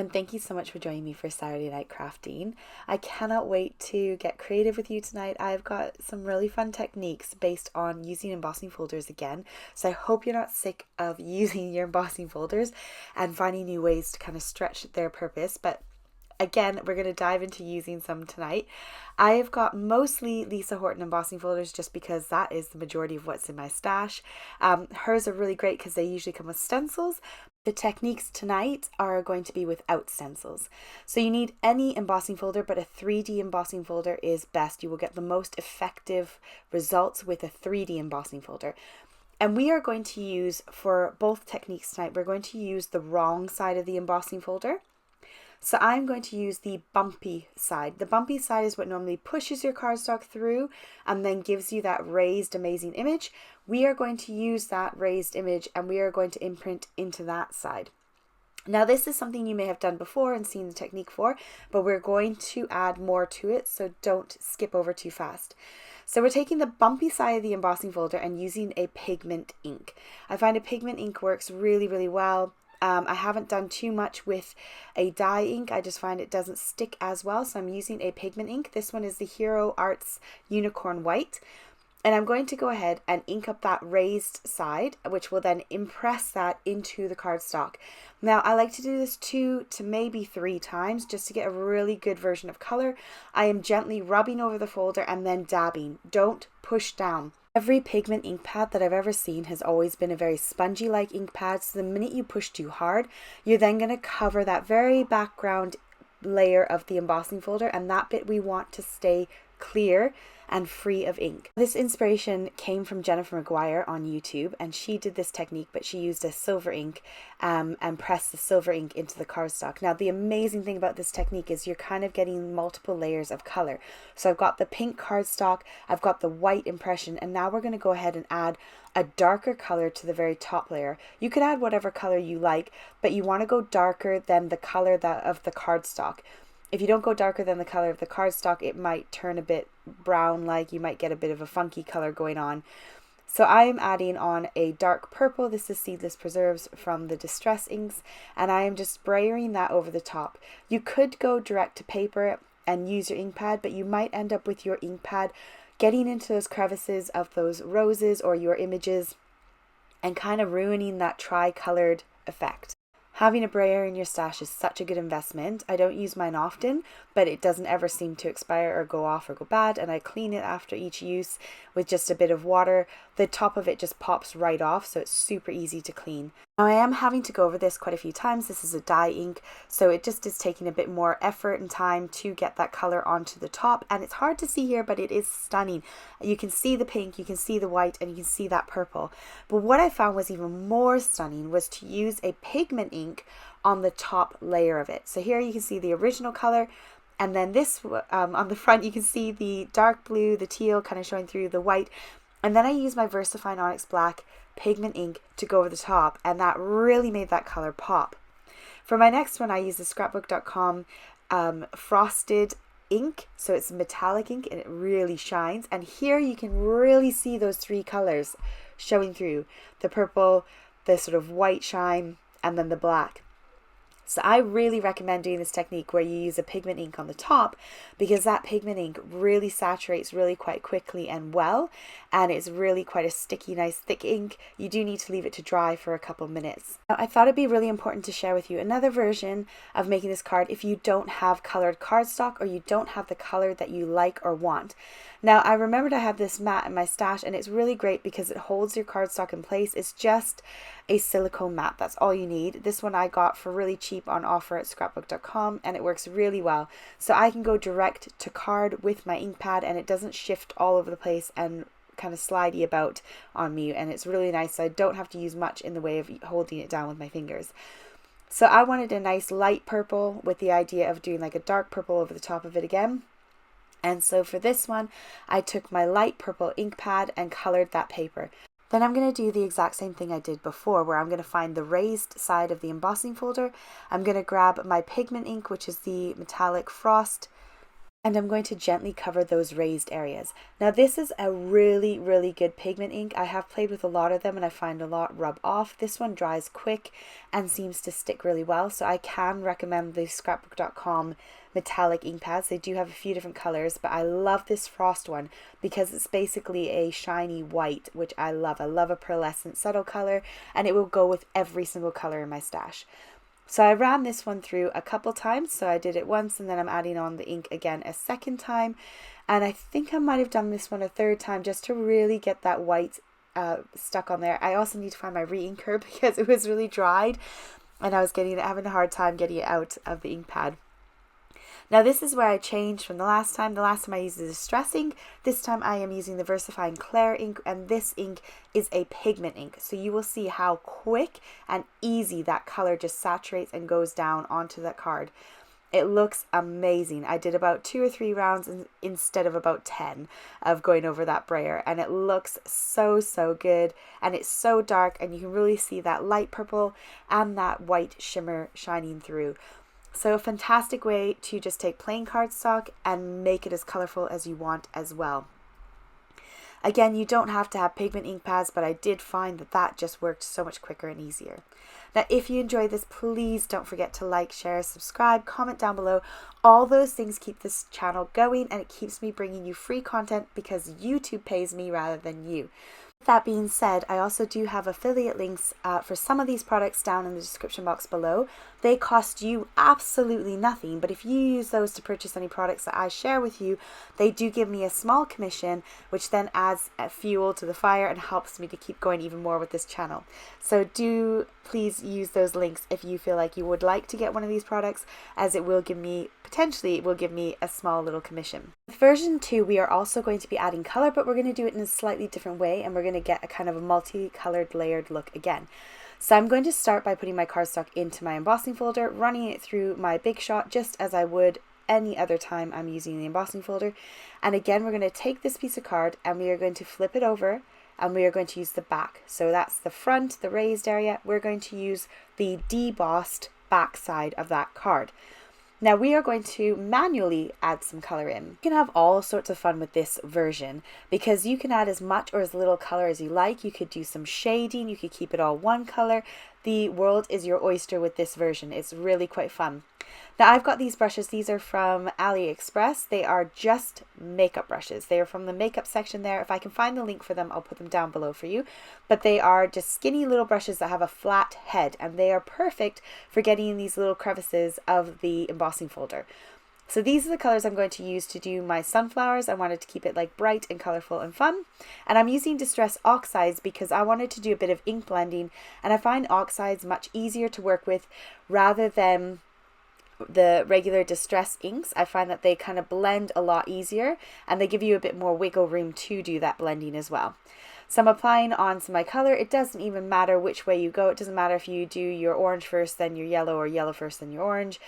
And thank you so much for joining me for Saturday Night Crafting. I cannot wait to get creative with you tonight. I've got some really fun techniques based on using embossing folders again. So I hope you're not sick of using your embossing folders and finding new ways to kind of stretch their purpose. But again, we're going to dive into using some tonight. I've got mostly Lisa Horton embossing folders just because that is the majority of what's in my stash. Hers are really great because they usually come with stencils. The techniques tonight are going to be without stencils. So you need any embossing folder, but a 3D embossing folder is best. You will get the most effective results with a 3D embossing folder. And we are going to use, for both techniques tonight, we're going to use the wrong side of the embossing folder. So I'm going to use the bumpy side. The bumpy side is what normally pushes your cardstock through and then gives you that raised amazing image. We are going to use that raised image and we are going to imprint into that side. Now this is something you may have done before and seen the technique for, but we're going to add more to it, so don't skip over too fast. So we're taking the bumpy side of the embossing folder and using a pigment ink. I find a pigment ink works really, really well. I haven't done too much with a dye ink. I just find it doesn't stick as well. So I'm using a pigment ink. This one is the Hero Arts Unicorn White. And I'm going to go ahead and ink up that raised side, which will then impress that into the cardstock. Now, I like to do this 2 to maybe 3 times just to get a really good version of color. I am gently rubbing over the folder and then dabbing. Don't push down. Every pigment ink pad that I've ever seen has always been a very spongy like ink pad, so the minute you push too hard, you're then going to cover that very background layer of the embossing folder, and that bit we want to stay clear and free of ink. This inspiration came from Jennifer McGuire on YouTube, and she did this technique, but she used a silver ink and pressed the silver ink into the cardstock. Now the amazing thing about this technique is you're kind of getting multiple layers of color. So I've got the pink cardstock, I've got the white impression, and now we're going to go ahead and add a darker color to the very top layer. You could add whatever color you like, but you want to go darker than the color of the cardstock. If you don't go darker than the color of the cardstock, it might turn a bit brown, like you might get a bit of a funky color going on. So I'm adding on a dark purple. This is Seedless Preserves from the Distress Inks, and I am just spraying that over the top. You could go direct to paper and use your ink pad, but you might end up with your ink pad getting into those crevices of those roses or your images and kind of ruining that tri-colored effect. Having a brayer in your stash is such a good investment. I don't use mine often, but it doesn't ever seem to expire or go off or go bad, and I clean it after each use with just a bit of water. The top of it just pops right off, so it's super easy to clean. Now I am having to go over this quite a few times. This is a dye ink, so it just is taking a bit more effort and time to get that color onto the top, and it's hard to see here, but it is stunning. You can see the pink, you can see the white, and you can see that purple. But what I found was even more stunning was to use a pigment ink on the top layer of it. So here you can see the original color, and then this on the front you can see the dark blue, the teal kind of showing through the white, and then I use my VersaFine Onyx Black pigment ink to go over the top, and that really made that color pop. For my next one I use the scrapbookdotcom frosted ink, so it's metallic ink and it really shines, and here you can really see those 3 colors showing through: the purple, the sort of white shine, and then the black. So I really recommend doing this technique where you use a pigment ink on the top, because that pigment ink really saturates really quite quickly and well, and it's really quite a sticky, nice thick ink. You do need to leave it to dry for a couple minutes. Now I thought it'd be really important to share with you another version of making this card if you don't have colored cardstock or you don't have the color that you like or want. Now I remembered I have this mat in my stash, and it's really great because it holds your cardstock in place. It's just a silicone mat, that's all you need. This one I got for really cheap on offer at scrapbook.com, and it works really well. So I can go direct to card with my ink pad, and it doesn't shift all over the place and kind of slidey about on me, and it's really nice. So I don't have to use much in the way of holding it down with my fingers. So I wanted a nice light purple with the idea of doing like a dark purple over the top of it again. And so for this one, I took my light purple ink pad and colored that paper. Then I'm going to do the exact same thing I did before, where I'm going to find the raised side of the embossing folder. I'm going to grab my pigment ink, which is the metallic frost and I'm going to gently cover those raised areas. Now this is a really, really good pigment ink. I have played with a lot of them and I find a lot rub off. This one dries quick and seems to stick really well, so I can recommend the scrapbookdotcom metallic ink pads. They do have a few different colors, but I love this frost one because it's basically a shiny white, which I love. I love a pearlescent subtle color, and it will go with every single color in my stash. So I ran this one through a couple times. So I did it once and then I'm adding on the ink again a second time. And I think I might have done this one a third time just to really get that white stuck on there. I also need to find my re-inker because it was really dried and I was having a hard time getting it out of the ink pad. Now this is where I changed from the last time. The last time I used the Distress ink. This time I am using the VersaFine Clair ink, and this ink is a pigment ink. So you will see how quick and easy that color just saturates and goes down onto that card. It looks amazing. I did about 2 or 3 rounds instead of about 10 of going over that brayer, and it looks so good, and it's so dark, and you can really see that light purple and that white shimmer shining through. So a fantastic way to just take plain cardstock and make it as colorful as you want as well. Again, you don't have to have pigment ink pads, but I did find that just worked so much quicker and easier. Now, if you enjoyed this, please don't forget to like, share, subscribe, comment down below. All those things keep this channel going, and it keeps me bringing you free content because YouTube pays me rather than you. With that being said, I also do have affiliate links for some of these products down in the description box below. They cost you absolutely nothing, but if you use those to purchase any products that I share with you, they do give me a small commission, which then adds fuel to the fire and helps me to keep going even more with this channel. So do please use those links if you feel like you would like to get one of these products, as it will give me, potentially it will give me a small little commission. With version 2, we are also going to be adding color, but we're going to do it in a slightly different way, and we're going to get a kind of a multicolored layered look again. So I'm going to start by putting my cardstock into my embossing folder, running it through my Big Shot just as I would any other time I'm using the embossing folder. And again, we're going to take this piece of card and we are going to flip it over, and we are going to use the back. So that's the front, the raised area. We're going to use the debossed back side of that card. Now we are going to manually add some color in. You can have all sorts of fun with this version because you can add as much or as little color as you like. You could do some shading, you could keep it all one color. The world is your oyster with this version. It's really quite fun. Now I've got these brushes. These are from AliExpress. They are just makeup brushes. They are from the makeup section there. If I can find the link for them, I'll put them down below for you. But they are just skinny little brushes that have a flat head, and they are perfect for getting in these little crevices of the embossing folder. So these are the colors I'm going to use to do my sunflowers. I wanted to keep it like bright and colorful and fun. And I'm using Distress Oxides because I wanted to do a bit of ink blending, and I find oxides much easier to work with rather than the regular Distress inks. I find that they kind of blend a lot easier and they give you a bit more wiggle room to do that blending as well. So I'm applying on some of my color. It doesn't even matter which way you go. It doesn't matter if you do your orange first, then your yellow, or yellow first, then your orange.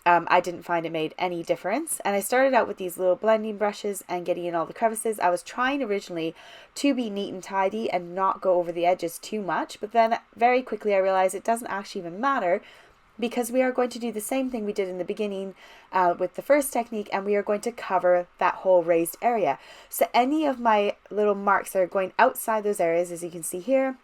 I didn't find it made any difference. And I started out with these little blending brushes and getting in all the crevices. I was trying originally to be neat and tidy and not go over the edges too much, but then very quickly I realized it doesn't actually even matter, because we are going to do the same thing we did in the beginning with the first technique, and we are going to cover that whole raised area. So any of my little marks that are going outside those areas, as you can see here,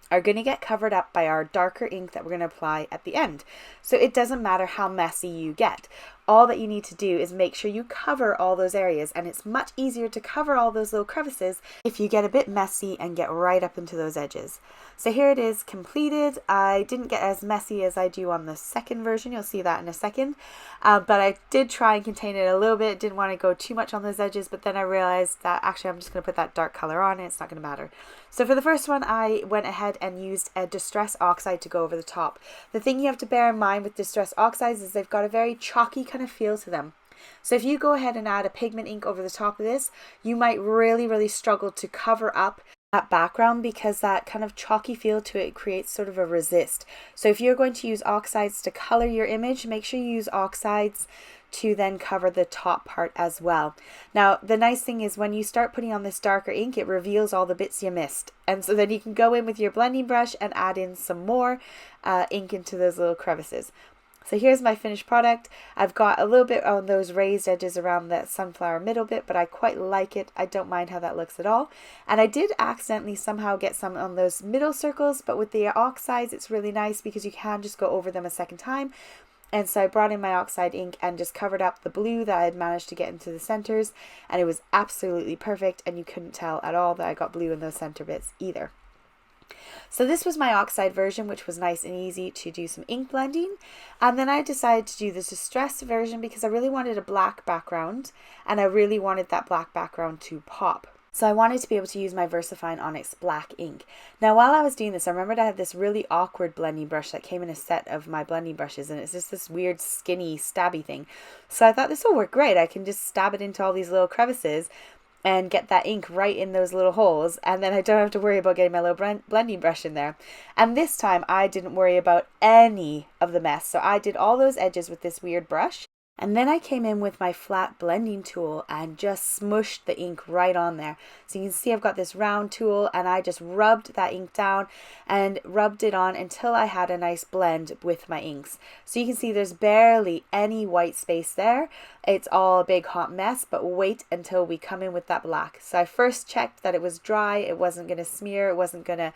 are going to get covered up by our darker ink that we're going to apply at the end. So it doesn't matter how messy you get. All that you need to do is make sure you cover all those areas, and it's much easier to cover all those little crevices if you get a bit messy and get right up into those edges. So here it is completed. I didn't get as messy as I do on the second version. You'll see that in a second. But I did try and contain it a little bit. Didn't want to go too much on those edges, but then I realized that actually I'm just going to put that dark color on and it's not going to matter. So for the first one, I went ahead and used a Distress Oxide to go over the top. The thing you have to bear in mind with Distress Oxides is they've got a very chalky kind of feel to them. So if you go ahead and add a pigment ink over the top of this, you might really struggle to cover up that background because that kind of chalky feel to it creates sort of a resist. So if you're going to use oxides to color your image, make sure you use oxides to then cover the top part as well. Now the nice thing is when you start putting on this darker ink, it reveals all the bits you missed, and so then you can go in with your blending brush and add in some more ink into those little crevices. So here's my finished product. I've got a little bit on those raised edges around that sunflower middle bit, but I quite like it. I don't mind how that looks at all. And I did accidentally somehow get some on those middle circles, but with the oxides, it's really nice because you can just go over them a second time. And so I brought in my oxide ink and just covered up the blue that I had managed to get into the centers, and it was absolutely perfect, and you couldn't tell at all that I got blue in those center bits either. So this was my oxide version, which was nice and easy to do some ink blending. And then I decided to do the distressed version because I really wanted a black background, and I really wanted that black background to pop. So I wanted to be able to use my VersaFine Onyx black ink. Now while I was doing this, I remembered I had this really awkward blending brush that came in a set of my blending brushes, and it's just this weird skinny stabby thing. So I thought this will work great. I can just stab it into all these little crevices and get that ink right in those little holes, and then I don't have to worry about getting my little blending brush in there. And this time I didn't worry about any of the mess. So I did all those edges with this weird brush. And then I came in with my flat blending tool and just smushed the ink right on there. So you can see I've got this round tool, and I just rubbed that ink down and rubbed it on until I had a nice blend with my inks. So you can see there's barely any white space there. It's all a big hot mess, but wait until we come in with that black. So I first checked that it was dry, it wasn't going to smear, it wasn't going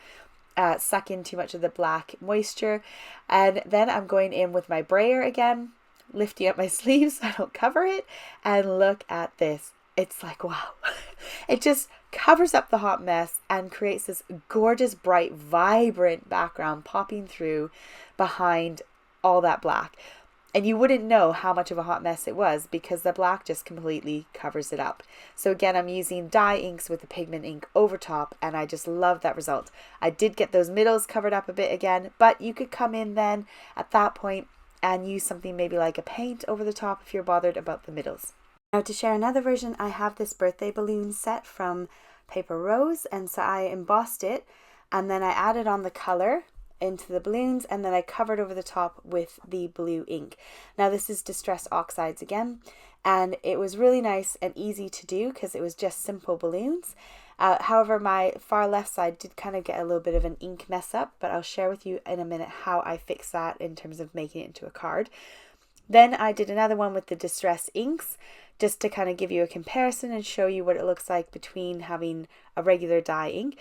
to suck in too much of the black moisture. And then I'm going in with my brayer again, lifting up my sleeves so I don't cover it, and look at this. It's like, wow. It just covers up the hot mess and creates this gorgeous, bright, vibrant background popping through behind all that black. And you wouldn't know how much of a hot mess it was because the black just completely covers it up. So again, I'm using dye inks with the pigment ink over top, and I just love that result. I did get those middles covered up a bit again, but you could come in then at that point and use something maybe like a paint over the top if you're bothered about the middles. Now to share another version, I have this birthday balloon set from Paper Rose, and so I embossed it, and then I added on the color into the balloons, and then I covered over the top with the blue ink. Now this is distressed oxides again, and it was really nice and easy to do because it was just simple balloons. However, my far left side did kind of get a little bit of an ink mess up, but I'll share with you in a minute how I fixed that in terms of making it into a card. Then I did another one with the distress inks, just to kind of give you a comparison and show you what it looks like between having a regular dye ink.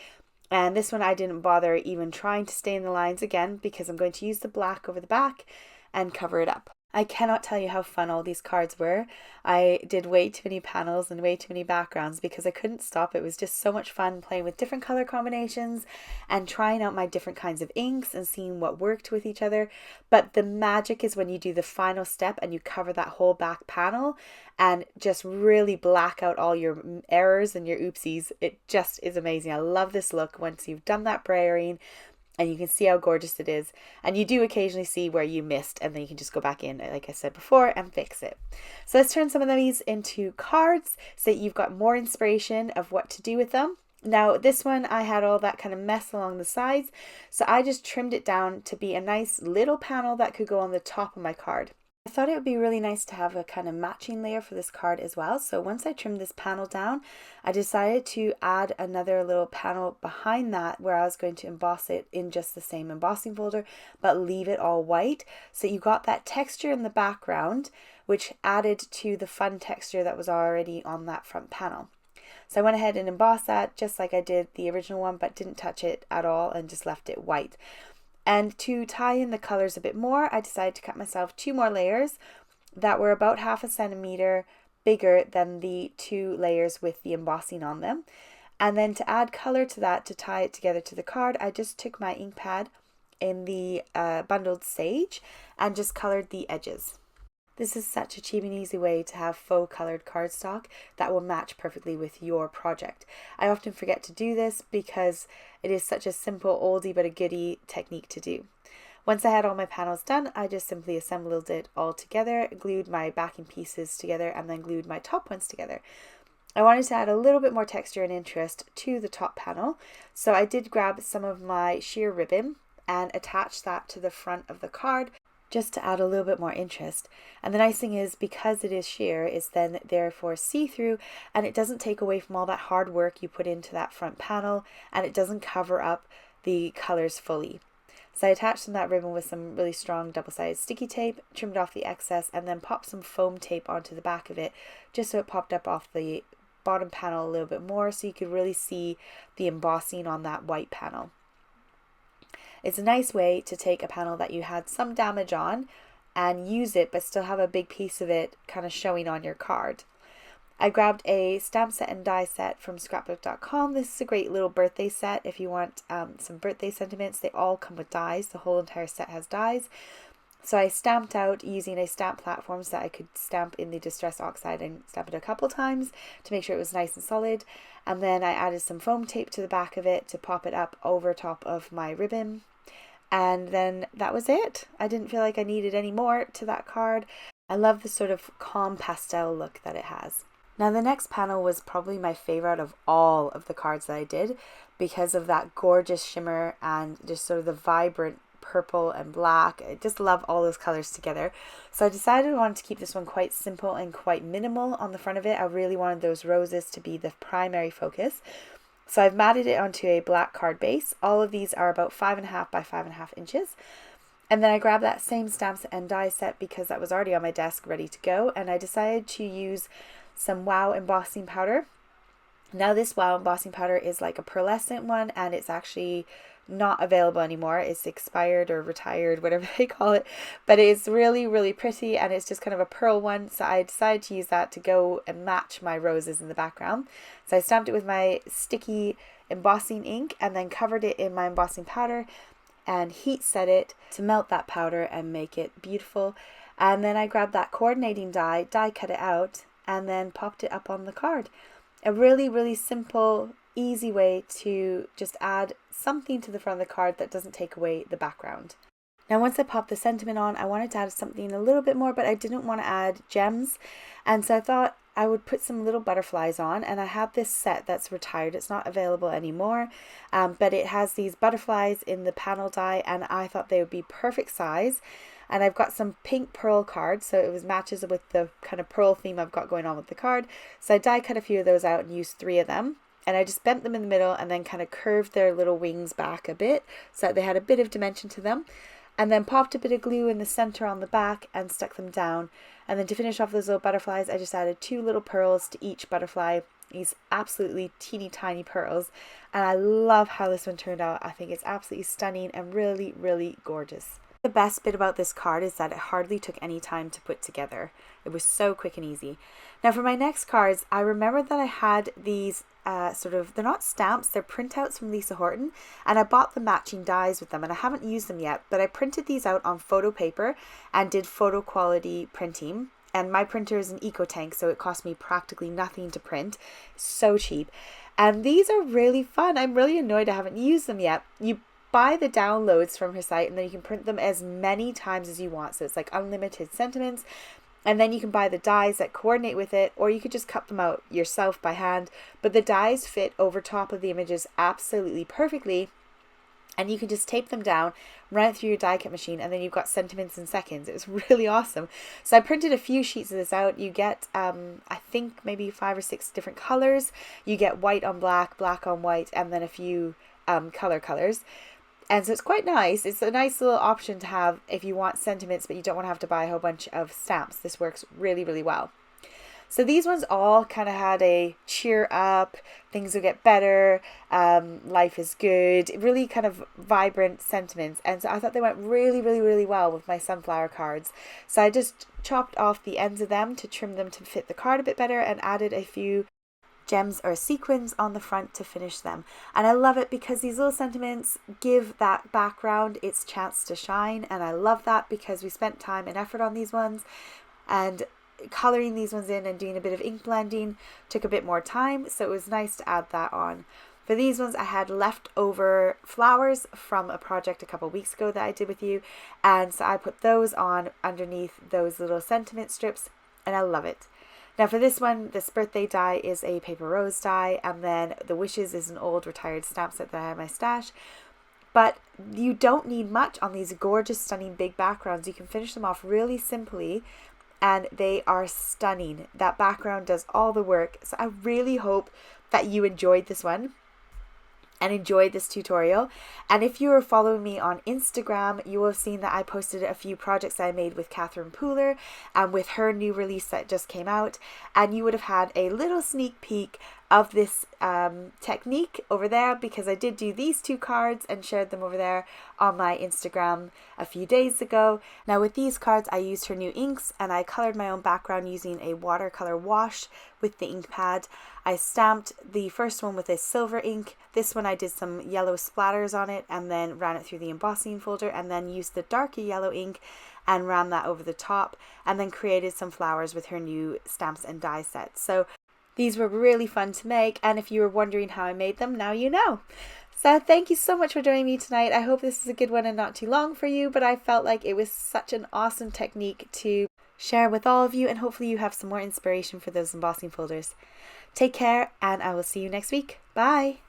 And this one I didn't bother even trying to stain the lines again because I'm going to use the black over the back and cover it up. I cannot tell you how fun all these cards were. I did way too many panels and way too many backgrounds because I couldn't stop. It was just so much fun playing with different color combinations and trying out my different kinds of inks and seeing what worked with each other. But the magic is when you do the final step and you cover that whole back panel and just really black out all your errors and your oopsies. It just is amazing. I love this look once you've done that brayering. And you can see how gorgeous it is. And you do occasionally see where you missed, and then you can just go back in, like I said before, and fix it. So let's turn some of these into cards so that you've got more inspiration of what to do with them. Now this one, I had all that kind of mess along the sides, so I just trimmed it down to be a nice little panel that could go on the top of my card. I thought it would be really nice to have a kind of matching layer for this card as well. So once I trimmed this panel down, I decided to add another little panel behind that where I was going to emboss it in just the same embossing folder, but leave it all white. So you got that texture in the background, which added to the fun texture that was already on that front panel. So I went ahead and embossed that just like I did the original one, but didn't touch it at all and just left it white. And to tie in the colors a bit more, I decided to cut myself 2 more layers that were about 1/2 centimeter bigger than the 2 layers with the embossing on them. And then to add color to that, to tie it together to the card, I just took my ink pad in the bundled sage and just colored the edges. This is such a cheap and easy way to have faux colored cardstock that will match perfectly with your project. I often forget to do this because it is such a simple oldie but a goodie technique to do. Once I had all my panels done, I just simply assembled it all together, glued my backing pieces together, and then glued my top ones together. I wanted to add a little bit more texture and interest to the top panel, so I did grab some of my sheer ribbon and attach that to the front of the card, just to add a little bit more interest. And the nice thing is, because it is sheer, it's then therefore see-through, and it doesn't take away from all that hard work you put into that front panel, and it doesn't cover up the colors fully. So I attached that ribbon with some really strong double-sided sticky tape, trimmed off the excess, and then popped some foam tape onto the back of it, just so it popped up off the bottom panel a little bit more, so you could really see the embossing on that white panel. It's a nice way to take a panel that you had some damage on and use it, but still have a big piece of it kind of showing on your card. I grabbed a stamp set and die set from scrapbookdotcom. This is a great little birthday set if you want some birthday sentiments. They all come with dies. The whole entire set has dies. So I stamped out using a stamp platform so that I could stamp in the Distress Oxide and stamp it a couple times to make sure it was nice and solid. And then I added some foam tape to the back of it to pop it up over top of my ribbon. And then that was it. I didn't feel like I needed any more to that card. I love the sort of calm pastel look that it has. Now the next panel was probably my favorite of all of the cards that I did because of that gorgeous shimmer and just sort of the vibrant purple and black. I just love all those colors together. So I decided I wanted to keep this one quite simple and quite minimal on the front of it. I really wanted those roses to be the primary focus. So I've matted it onto a black card base. All of these are about 5.5 by 5.5 inches. And then I grabbed that same stamps and die set because that was already on my desk ready to go. And I decided to use some Wow embossing powder. Now this Wow embossing powder is like a pearlescent one, and it's actually not available anymore. It's expired or retired, whatever they call it, but it's really, really pretty, and it's just kind of a pearl one. So I decided to use that to go and match my roses in the background. So I stamped it with my sticky embossing ink and then covered it in my embossing powder and heat set it to melt that powder and make it beautiful. And then I grabbed that coordinating die cut it out, and then popped it up on the card. A really, really simple, easy way to just add something to the front of the card that doesn't take away the background. Now once I popped the sentiment on, I wanted to add something a little bit more, but I didn't want to add gems. And so I thought I would put some little butterflies on, and I have this set that's retired. It's not available anymore, but it has these butterflies in the panel die, and I thought they would be perfect size. And I've got some pink pearl cards, so it was matches with the kind of pearl theme I've got going on with the card. So I die cut a few of those out and used 3 of them. And I just bent them in the middle and then kind of curved their little wings back a bit so that they had a bit of dimension to them. And then popped a bit of glue in the center on the back and stuck them down. And then to finish off those little butterflies, I just added 2 little pearls to each butterfly. These absolutely teeny tiny pearls. And I love how this one turned out. I think it's absolutely stunning and really, really gorgeous. The best bit about this card is that it hardly took any time to put together. It was so quick and easy. Now for my next cards, I remembered that I had these they're not stamps, they're printouts from Lisa Horton, and I bought the matching dies with them, and I haven't used them yet, but I printed these out on photo paper and did photo quality printing. And my printer is an EcoTank, so it cost me practically nothing to print. So cheap. And these are really fun. I'm really annoyed I haven't used them yet. You buy the downloads from her site, and then you can print them as many times as you want. So it's like unlimited sentiments. And then you can buy the dies that coordinate with it, or you could just cut them out yourself by hand. But the dies fit over top of the images absolutely perfectly. And you can just tape them down, run it through your die cut machine, and then you've got sentiments in seconds. It was really awesome. So I printed a few sheets of this out. You get, I think maybe 5 or 6 different colors. You get white on black, black on white, and then a few colors. And so it's quite nice. It's a nice little option to have if you want sentiments, but you don't want to have to buy a whole bunch of stamps. This works really, really well. So these ones all kind of had a cheer up, things will get better, life is good, really kind of vibrant sentiments. And so I thought they went really, really, really well with my sunflower cards. So I just chopped off the ends of them to trim them to fit the card a bit better and added a few gems or sequins on the front to finish them. And I love it because these little sentiments give that background its chance to shine, and I love that because we spent time and effort on these ones, and coloring these ones in and doing a bit of ink blending took a bit more time, so it was nice to add that on. For these ones, I had leftover flowers from a project a couple weeks ago that I did with you, and so I put those on underneath those little sentiment strips, and I love it. Now for this one, this birthday die is a paper rose die, and then the wishes is an old retired stamp set that I have in my stash. But you don't need much on these gorgeous, stunning big backgrounds. You can finish them off really simply, and they are stunning. That background does all the work. So I really hope that you enjoyed this one. and enjoyed this tutorial. And if you were following me on Instagram, you will have seen that I posted a few projects I made with Catherine Pooler and with her new release that just came out, and you would have had a little sneak peek of this technique over there, because I did do these 2 cards and shared them over there on my Instagram a few days ago. Now with these cards I used her new inks, and I coloured my own background using a watercolour wash with the ink pad. I stamped the first one with a silver ink. This one I did some yellow splatters on it and then ran it through the embossing folder, and then used the darker yellow ink and ran that over the top, and then created some flowers with her new stamps and die set. So these were really fun to make, and if you were wondering how I made them, now you know. So thank you so much for joining me tonight. I hope this is a good one and not too long for you, but I felt like it was such an awesome technique to share with all of you, and hopefully you have some more inspiration for those embossing folders. Take care, and I will see you next week. Bye!